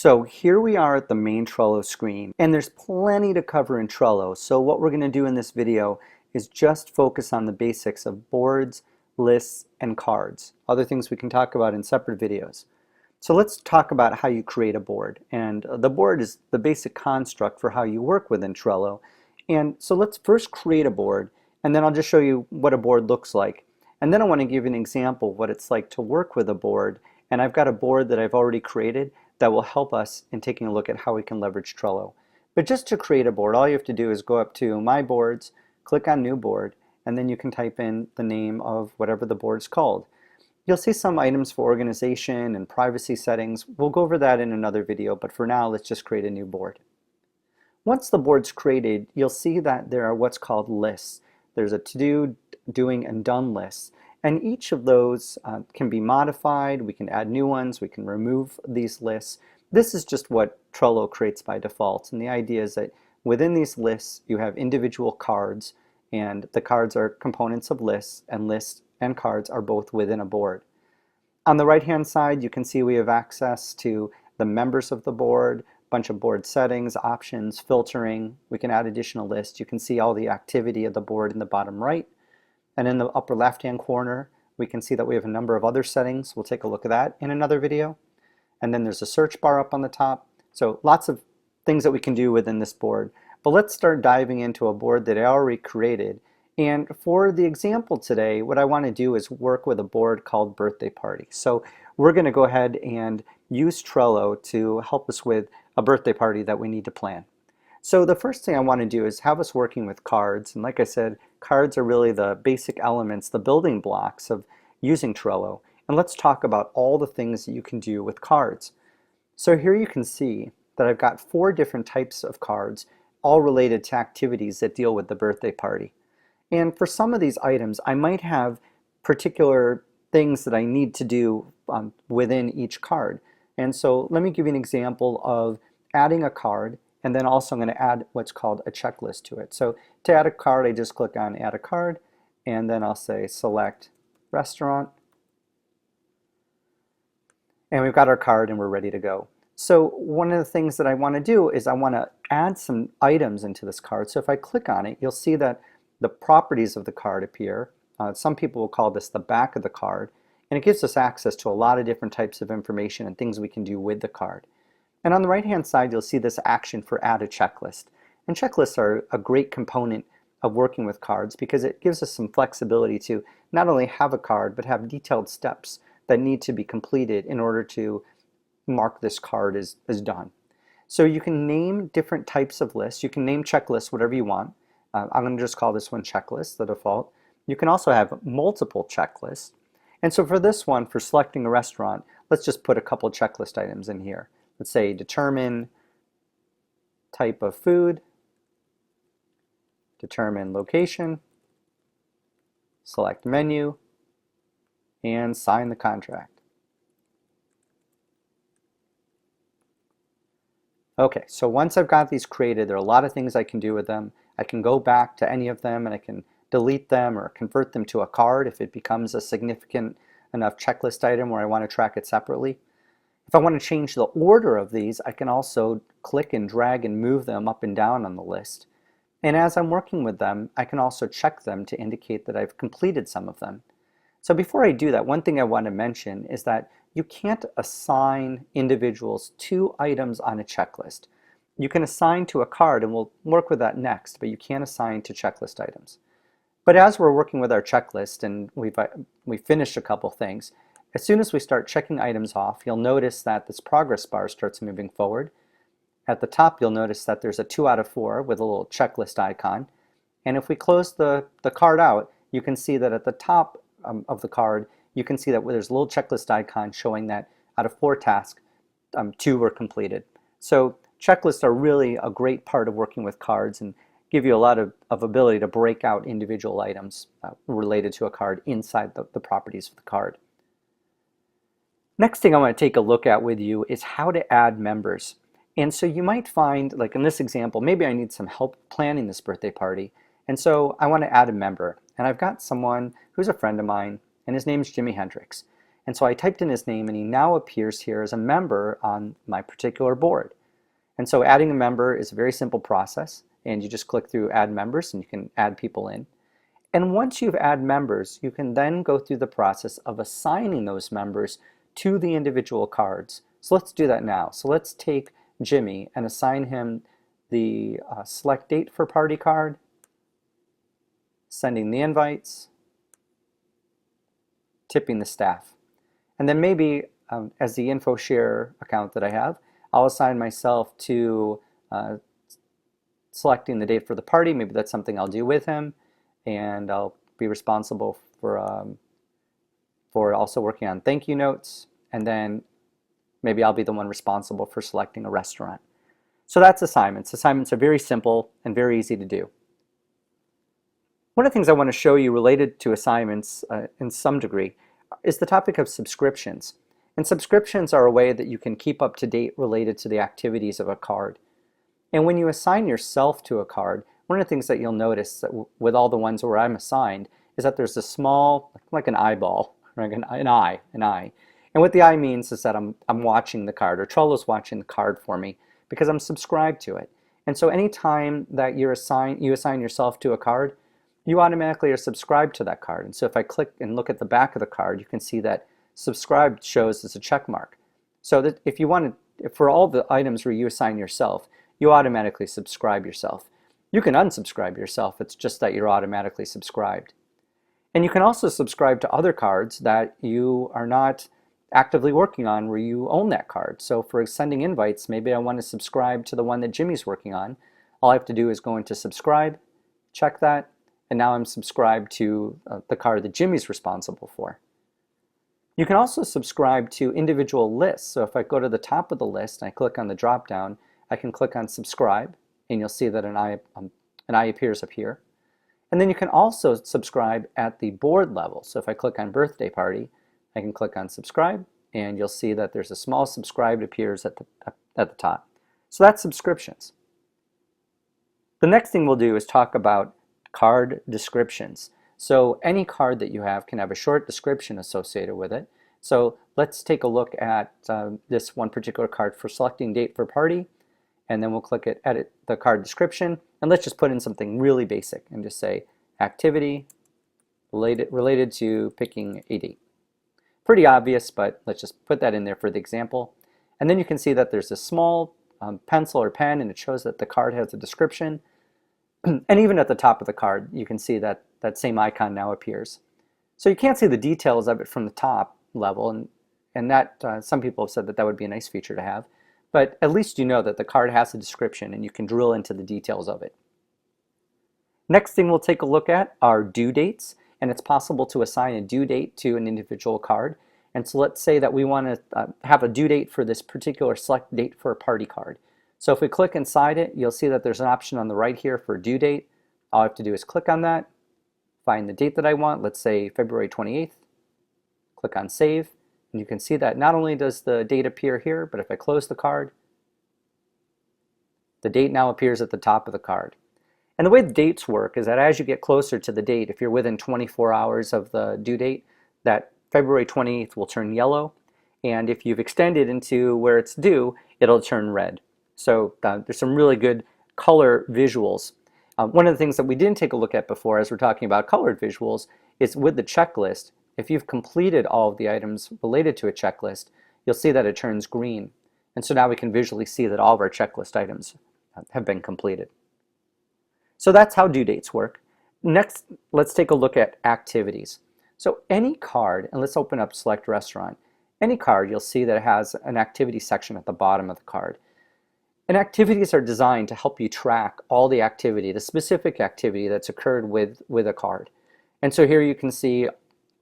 So here we are at the main Trello screen, and there's plenty to cover in Trello. So what we're going to do in this video is just focus on the basics of boards, lists, and cards. Other things we can talk about in separate videos. So let's talk about how you create a board. And the board is the basic construct for how you work within Trello. And so let's first create a board, and then I'll just show you what a board looks like. And then I want to give you an example of what it's like to work with a board. And I've got a board that I've already created that will help us in taking a look at how we can leverage Trello. But just to create a board, all you have to do is go up to My Boards, click on New Board, and then you can type in the name of whatever the board is called. You'll see some items for organization and privacy settings. We'll go over that in another video, but for now, let's just create a new board. Once the board's created, you'll see that there are what's called lists. There's a to-do, doing, and done list. And each of those can be modified. We can add new ones. We can remove these lists. This is just what Trello creates by default. And the idea is that within these lists, you have individual cards. And the cards are components of lists and cards are both within a board. On the right-hand side, you can see we have access to the members of the board, a bunch of board settings, options, filtering. We can add additional lists. You can see all the activity of the board in the bottom right. And in the upper left-hand corner, we can see that we have a number of other settings. We'll take a look at that in another video. And then there's a search bar up on the top. So lots of things that we can do within this board. But let's start diving into a board that I already created. And for the example today, what I want to do is work with a board called Birthday Party. So we're going to go ahead and use Trello to help us with a birthday party that we need to plan. So the first thing I want to do is have us working with cards. And like I said, cards are really the basic elements, the building blocks of using Trello. And let's talk about all the things that you can do with cards. So here you can see that I've got 4 different types of cards, all related to activities that deal with the birthday party. And for some of these items, I might have particular things that I need to do within each card. And so let me give you an example of adding a card. And then also I'm going to add what's called a checklist to it. So to add a card, I just click on Add a Card, and then I'll say Select Restaurant. And we've got our card and we're ready to go. So one of the things that I want to do is I want to add some items into this card. So if I click on it, you'll see that the properties of the card appear. Some people will call this the back of the card. And it gives us access to a lot of different types of information and things we can do with the card. And on the right-hand side, you'll see this action for Add a Checklist. And checklists are a great component of working with cards because it gives us some flexibility to not only have a card, but have detailed steps that need to be completed in order to mark this card as done. So you can name different types of lists. You can name checklists whatever you want. I'm going to just call this one checklist, the default. You can also have multiple checklists. And so for this one, for selecting a restaurant, let's just put a couple checklist items in here. Let's say determine type of food, determine location, select menu, and sign the contract. Okay, so once I've got these created, there are a lot of things I can do with them. I can go back to any of them and I can delete them or convert them to a card if it becomes a significant enough checklist item where I want to track it separately. If I want to change the order of these, I can also click and drag and move them up and down on the list. And as I'm working with them, I can also check them to indicate that I've completed some of them. So before I do that, one thing I want to mention is that you can't assign individuals to items on a checklist. You can assign to a card, and we'll work with that next, but you can't assign to checklist items. But as we're working with our checklist and we've finished a couple things, as soon as we start checking items off, you'll notice that this progress bar starts moving forward. At the top, you'll notice that there's a 2 out of 4 with a little checklist icon. And if we close the card out, you can see that at the top of the card, you can see that there's a little checklist icon showing that out of 4 tasks, 2 were completed. So checklists are really a great part of working with cards and give you a lot of ability to break out individual items related to a card inside the properties of the card. Next thing I want to take a look at with you is how to add members. And so you might find, like in this example, maybe I need some help planning this birthday party. And so I want to add a member. And I've got someone who's a friend of mine, and his name's Jimi Hendrix. And so I typed in his name and he now appears here as a member on my particular board. And so adding a member is a very simple process, and you just click through add members and you can add people in. And once you've added members, you can then go through the process of assigning those members to the individual cards. So let's do that now. So let's take Jimmy and assign him the select date for party card, sending the invites, tipping the staff. And then maybe as the info share account that I have, I'll assign myself to selecting the date for the party. Maybe that's something I'll do with him, and I'll be responsible for also working on thank you notes, and then maybe I'll be the one responsible for selecting a restaurant. So that's assignments. Assignments are very simple and very easy to do. One of the things I want to show you related to assignments in some degree is the topic of subscriptions. And subscriptions are a way that you can keep up to date related to the activities of a card. And when you assign yourself to a card, one of the things that you'll notice that with all the ones where I'm assigned is that there's a small, like an eyeball, like an eye. And what the eye means is that I'm watching the card, or Trello's watching the card for me because I'm subscribed to it. And so anytime that you assign yourself to a card, you automatically are subscribed to that card. And so if I click and look at the back of the card, you can see that subscribed shows as a check mark. So that if you want to, for all the items where you assign yourself, you automatically subscribe yourself. You can unsubscribe yourself, it's just that you're automatically subscribed. And you can also subscribe to other cards that you are not actively working on where you own that card. So for sending invites, maybe I want to subscribe to the one that Jimmy's working on. All I have to do is go into subscribe, check that, and now I'm subscribed to the card that Jimmy's responsible for. You can also subscribe to individual lists. So if I go to the top of the list and I click on the drop down, I can click on subscribe, and you'll see that an eye appears up here. And then you can also subscribe at the board level. So if I click on birthday party, I can click on subscribe, and you'll see that there's a small subscribe appears at the top. So that's subscriptions. The next thing we'll do is talk about card descriptions. So any card that you have can have a short description associated with it. So let's take a look at this one particular card for selecting date for party, and then we'll click at edit the card description, and let's just put in something really basic and just say activity related to picking a date. Pretty obvious, but let's just put that in there for the example. And then you can see that there's a small pencil or pen, and it shows that the card has a description. And even at the top of the card, you can see that that same icon now appears. So you can't see the details of it from the top level, and that some people have said that that would be a nice feature to have. But at least you know that the card has a description and you can drill into the details of it. Next thing we'll take a look at are due dates, and it's possible to assign a due date to an individual card. And so let's say that we want to have a due date for this particular select date for a party card. So if we click inside it, you'll see that there's an option on the right here for due date. All I have to do is click on that, find the date that I want, let's say February 28th, click on save, and you can see that not only does the date appear here, but if I close the card, the date now appears at the top of the card. And the way the dates work is that as you get closer to the date, if you're within 24 hours of the due date, that February 28th will turn yellow, and if you've extended into where it's due, it'll turn red. So there's some really good color visuals. One of the things that we didn't take a look at before as we're talking about colored visuals is with the checklist. If you've completed all of the items related to a checklist, you'll see that it turns green. And so now we can visually see that all of our checklist items have been completed. So that's how due dates work. Next, let's take a look at activities. So any card, and let's open up Select Restaurant, any card you'll see that it has an activity section at the bottom of the card. And activities are designed to help you track all the activity, the specific activity that's occurred with a card. And so here you can see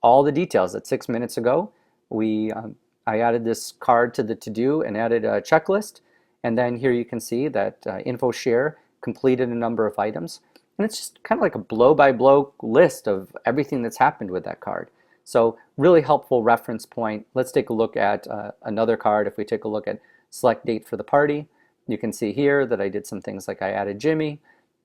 all the details that 6 minutes ago I added this card to the to-do and added a checklist, and then here you can see that info share completed a number of items, and it's just kind of like a blow-by-blow list of everything that's happened with that card. So really helpful reference point. Let's take a look at another card. If we take a look at select date for the party, you can see here that I did some things like I added Jimmy,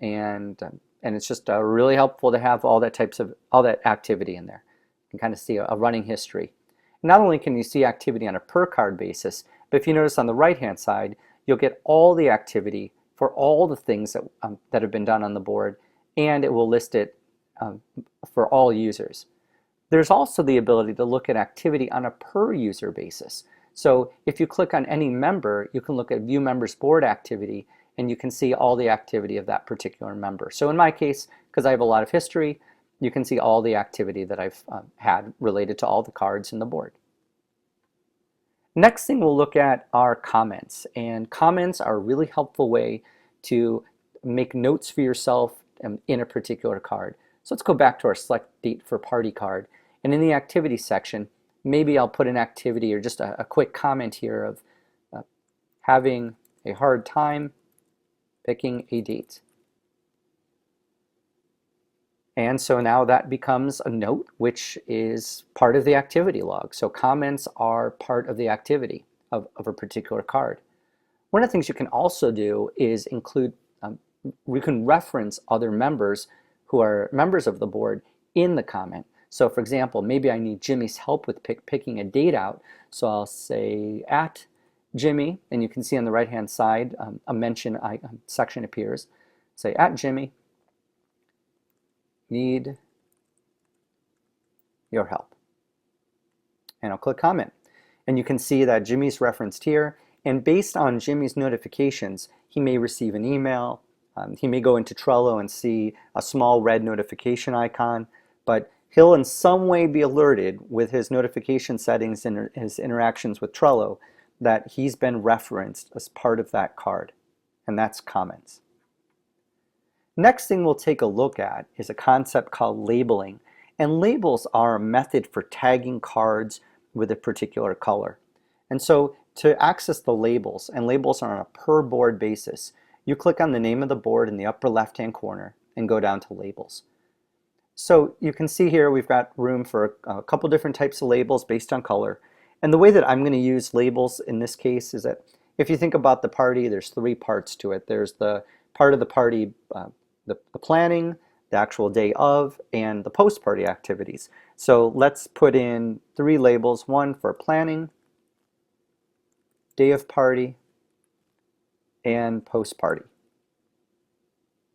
and it's just really helpful to have all that activity in there. You can kind of see a running history. Not only can you see activity on a per card basis, but if you notice on the right-hand side, you'll get all the activity for all the things that have been done on the board, and it will list it for all users. There's also the ability to look at activity on a per user basis. So if you click on any member, you can look at View Members Board activity, and you can see all the activity of that particular member. So in my case, because I have a lot of history, you can see all the activity that I've had related to all the cards in the board. Next thing we'll look at are comments, and comments are a really helpful way to make notes for yourself in a particular card. So let's go back to our Select Date for Party card, and in the activity section, maybe I'll put an activity or just a quick comment here of having a hard time picking a date. And so now that becomes a note, which is part of the activity log. So comments are part of the activity of a particular card. One of the things you can also do is include, we can reference other members who are members of the board in the comment. So for example, maybe I need Jimmy's help with picking a date out. So I'll say at Jimmy, and you can see on the right-hand side, a mention section appears. Say at Jimmy, need your help. And I'll click comment. And you can see that Jimmy's referenced here. And based on Jimmy's notifications, he may receive an email. He may go into Trello and see a small red notification icon. But he'll in some way be alerted with his notification settings and his interactions with Trello that he's been referenced as part of that card. And that's comments. Next thing we'll take a look at is a concept called labeling. And labels are a method for tagging cards with a particular color. And so to access the labels, and labels are on a per board basis, you click on the name of the board in the upper left-hand corner and go down to labels. So you can see here we've got room for a couple different types of labels based on color. And the way that I'm going to use labels in this case is that if you think about the party, there's three parts to it. There's the part of the party, the planning, the actual day of, and the post-party activities. So let's put in three labels, one for planning, day of party, and post-party.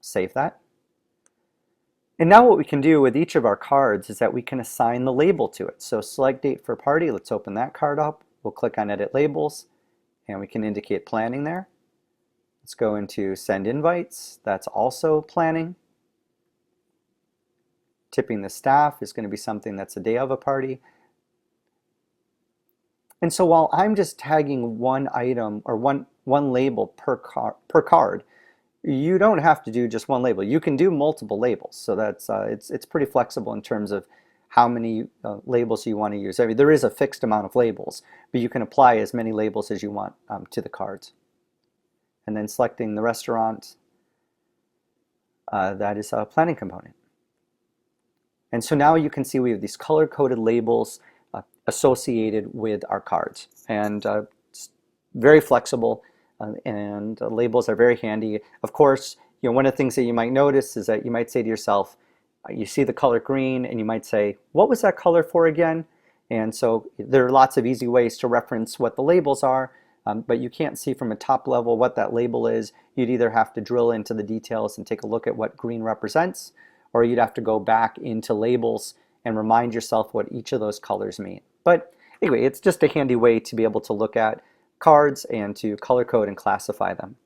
Save that. And now what we can do with each of our cards is that we can assign the label to it. So Select Date for Party, let's open that card up. We'll click on Edit Labels, and we can indicate planning there. Let's go into Send Invites, that's also planning. Tipping the staff is going to be something that's a day of a party. And so while I'm just tagging one item or one label per card, you don't have to do just one label. You can do multiple labels. So that's it's pretty flexible in terms of how many labels you want to use. I mean, there is a fixed amount of labels, but you can apply as many labels as you want to the cards. And then selecting the restaurant, that is a planning component. And so now you can see we have these color-coded labels associated with our cards. And it's very flexible, and labels are very handy. Of course, you know, one of the things that you might notice is that you might say to yourself, you see the color green, and you might say, what was that color for again? And so there are lots of easy ways to reference what the labels are, but you can't see from a top level what that label is. You'd either have to drill into the details and take a look at what green represents, or you'd have to go back into labels and remind yourself what each of those colors mean. But anyway, it's just a handy way to be able to look at cards and to color code and classify them.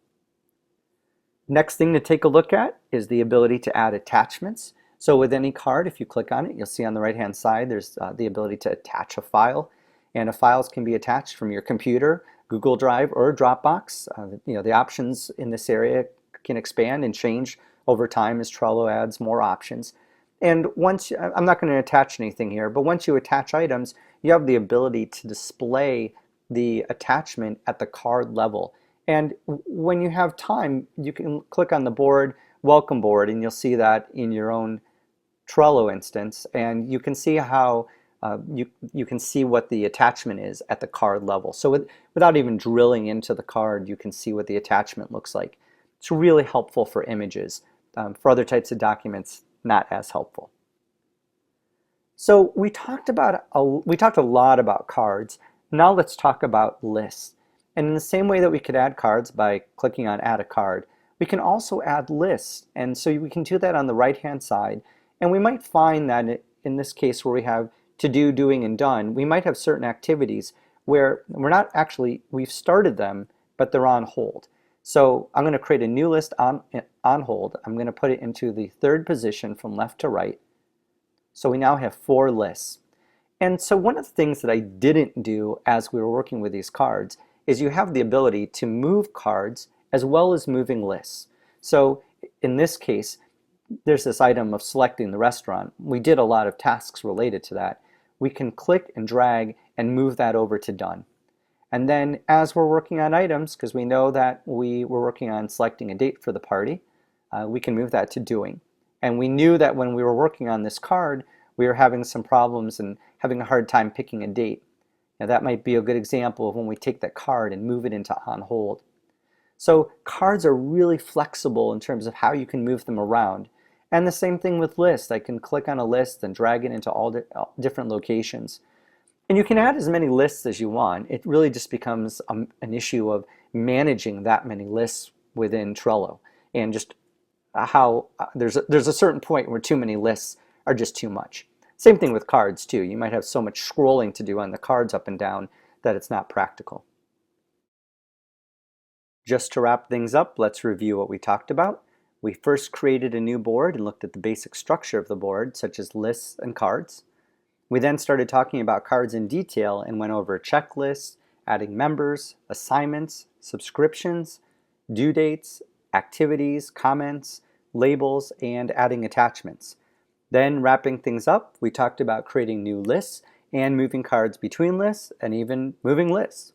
Next thing to take a look at is the ability to add attachments. So with any card, if you click on it, you'll see on the right-hand side there's the ability to attach a file. And files can be attached from your computer, Google Drive, or Dropbox. You know, the options in this area can expand and change over time as Trello adds more options. And once, I'm not going to attach anything here, but once you attach items, you have the ability to display the attachment at the card level. And when you have time, you can click on the board, welcome board, and you'll see that in your own Trello instance, and you can see how you can see what the attachment is at the card level. So without even drilling into the card, you can see what the attachment looks like. It's really helpful for images. For other types of documents, not as helpful. So we talked a lot about cards. Now let's talk about lists. And in the same way that we could add cards by clicking on Add a Card, we can also add lists. And so we can do that on the right-hand side. And we might find that in this case where we have to do, doing, and done, we might have certain activities where we've started them, but they're on hold. So I'm going to create a new list on hold. I'm going to put it into the third position from left to right. So we now have 4 lists. And so one of the things that I didn't do as we were working with these cards is you have the ability to move cards as well as moving lists. So in this case, there's this item of selecting the restaurant. We did a lot of tasks related to that. We can click and drag and move that over to done. And then as we're working on items, because we know that we were working on selecting a date for the party, we can move that to doing. And we knew that when we were working on this card, we were having some problems and having a hard time picking a date. Now that might be a good example of when we take that card and move it into on hold. So cards are really flexible in terms of how you can move them around. And the same thing with lists. I can click on a list and drag it into all different locations. And you can add as many lists as you want. It really just becomes an issue of managing that many lists within Trello, and just how there's a certain point where too many lists are just too much. Same thing with cards too. You might have so much scrolling to do on the cards up and down that it's not practical. Just to wrap things up, let's review what we talked about. We first created a new board and looked at the basic structure of the board, such as lists and cards. We then started talking about cards in detail and went over checklists, adding members, assignments, subscriptions, due dates, activities, comments, labels, and adding attachments. Then wrapping things up, we talked about creating new lists and moving cards between lists and even moving lists.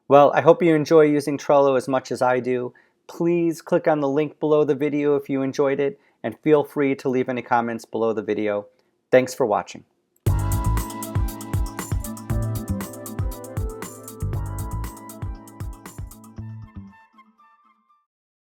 Well, I hope you enjoy using Trello as much as I do. Please click on the link below the video if you enjoyed it, and feel free to leave any comments below the video. Thanks for watching.